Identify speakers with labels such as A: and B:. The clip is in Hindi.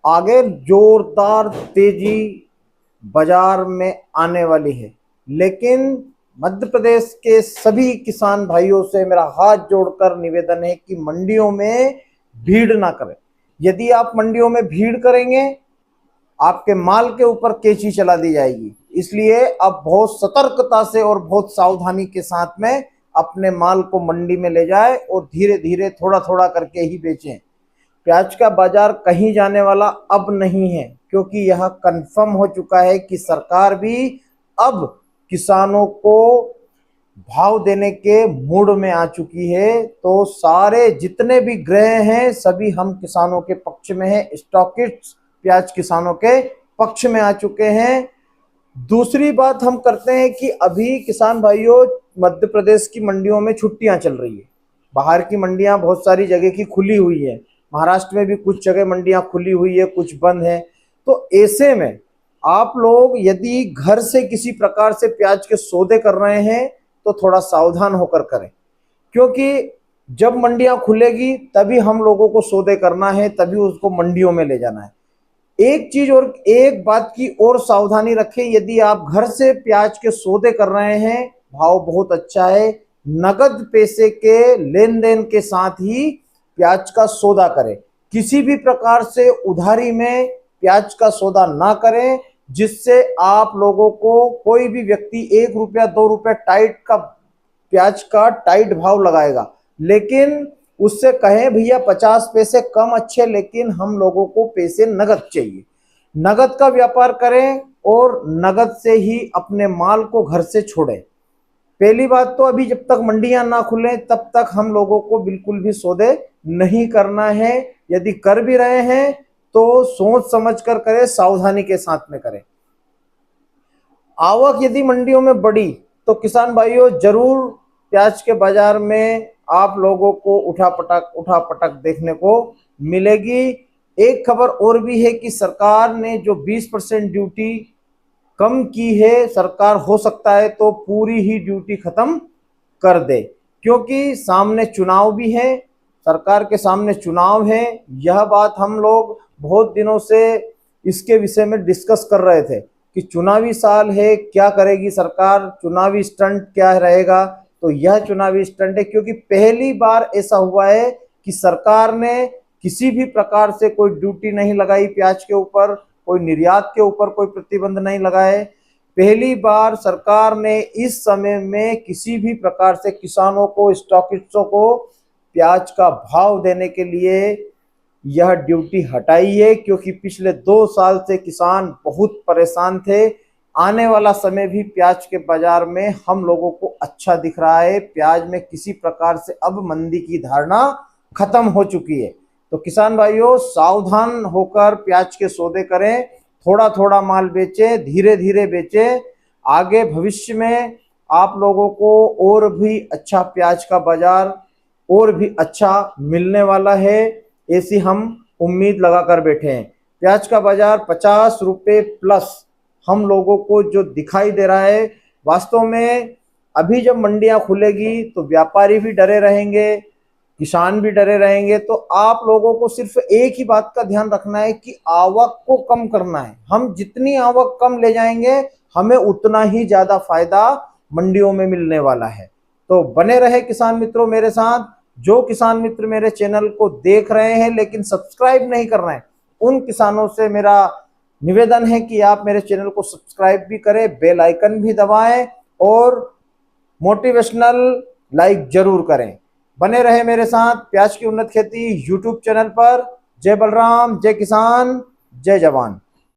A: आगे जोरदार तेजी बाजार में आने वाली है। लेकिन मध्य प्रदेश के सभी किसान भाइयों से मेरा हाथ जोड़कर निवेदन है कि मंडियों में भीड़ ना करें। यदि आप मंडियों में भीड़ करेंगे, आपके माल के ऊपर कैंची चला दी जाएगी। इसलिए आप बहुत सतर्कता से और बहुत सावधानी के साथ में अपने माल को मंडी में ले जाए और धीरे धीरे थोड़ा थोड़ा करके ही बेचें। प्याज का बाजार कहीं जाने वाला अब नहीं है, क्योंकि यह कंफर्म हो चुका है कि सरकार भी अब किसानों को भाव देने के मूड में आ चुकी है। तो सारे जितने भी ग्रह हैं सभी हम किसानों के पक्ष में हैं। स्टॉकिस्ट प्याज किसानों के पक्ष में आ चुके हैं। दूसरी बात हम करते हैं कि अभी किसान भाइयों, मध्य प्रदेश की मंडियों में छुट्टियां चल रही है। बाहर की मंडियां बहुत सारी जगह की खुली हुई है। महाराष्ट्र में भी कुछ जगह मंडियां खुली हुई है, कुछ बंद है। तो ऐसे में आप लोग यदि घर से किसी प्रकार से प्याज के सौदे कर रहे हैं तो थोड़ा सावधान होकर करें, क्योंकि जब मंडियां खुलेगी तभी हम लोगों को सौदे करना है, तभी उसको मंडियों में ले जाना है। एक चीज और एक बात की और सावधानी रखें, यदि आप घर से प्याज के सौदे कर रहे हैं, भाव बहुत अच्छा है, नगद पैसे के लेन देन के साथ ही प्याज का सौदा करें। किसी भी प्रकार से उधारी में प्याज का सौदा ना करें, जिससे आप लोगों को कोई भी व्यक्ति 1 रुपया 2 रुपया टाइट का प्याज का टाइट भाव लगाएगा, लेकिन उससे कहें भैया 50 पैसे कम अच्छे, लेकिन हम लोगों को पैसे नगद चाहिए। नगद का व्यापार करें और नगद से ही अपने माल को घर से छोड़ें। पहली बात तो अभी जब तक मंडियां ना खुलें तब तक हम लोगों को बिल्कुल भी सौदे नहीं करना है। यदि कर भी रहे हैं तो सोच समझ कर करें, सावधानी के साथ में करें। आवक यदि मंडियों में बढ़ी तो किसान भाइयों जरूर प्याज के बाजार में आप लोगों को उठापटक देखने को मिलेगी। एक खबर और भी है कि सरकार ने जो 20% ड्यूटी कम की है, सरकार हो सकता है तो पूरी ही ड्यूटी खत्म कर दे, क्योंकि सामने चुनाव भी है, सरकार के सामने चुनाव है। यह बात हम लोग बहुत दिनों से इसके विषय में डिस्कस कर रहे थे कि चुनावी साल है, क्या करेगी सरकार, चुनावी स्टंट क्या रहेगा। तो यह चुनावी स्टंट है, क्योंकि पहली बार ऐसा हुआ है कि सरकार ने किसी भी प्रकार से कोई ड्यूटी नहीं लगाई प्याज के ऊपर, कोई निर्यात के ऊपर कोई प्रतिबंध नहीं लगाए। पहली बार सरकार ने इस समय में किसी भी प्रकार से किसानों को, स्टॉकिस्टों को प्याज का भाव देने के लिए यह ड्यूटी हटाई है, क्योंकि पिछले 2 साल से किसान बहुत परेशान थे। आने वाला समय भी प्याज के बाजार में हम लोगों को अच्छा दिख रहा है। प्याज में किसी प्रकार से अब मंदी की धारणा खत्म हो चुकी है। तो किसान भाइयों सावधान होकर प्याज के सौदे करें, थोड़ा थोड़ा माल बेचें, धीरे धीरे बेचें। आगे भविष्य में आप लोगों को और भी अच्छा प्याज का बाजार और भी अच्छा मिलने वाला है, ऐसी हम उम्मीद लगाकर बैठे हैं। प्याज का बाजार 50 रुपये प्लस हम लोगों को जो दिखाई दे रहा है, वास्तव में अभी जब मंडियां खुलेगी तो व्यापारी भी डरे रहेंगे, किसान भी डरे रहेंगे। तो आप लोगों को सिर्फ एक ही बात का ध्यान रखना है कि आवक को कम करना है। हम जितनी आवक कम ले जाएंगे हमें उतना ही ज्यादा फायदा मंडियों में मिलने वाला है। तो बने रहे किसान मित्रों मेरे साथ। जो किसान मित्र मेरे चैनल को देख रहे हैं लेकिन सब्सक्राइब नहीं कर रहे हैं, उन किसानों से मेरा निवेदन है कि आप मेरे चैनल को सब्सक्राइब भी करें, बेल आइकन भी दबाएं और मोटिवेशनल लाइक जरूर करें। बने रहे मेरे साथ प्याज की उन्नत खेती यूट्यूब चैनल पर। जय बलराम, जय किसान, जय जवान।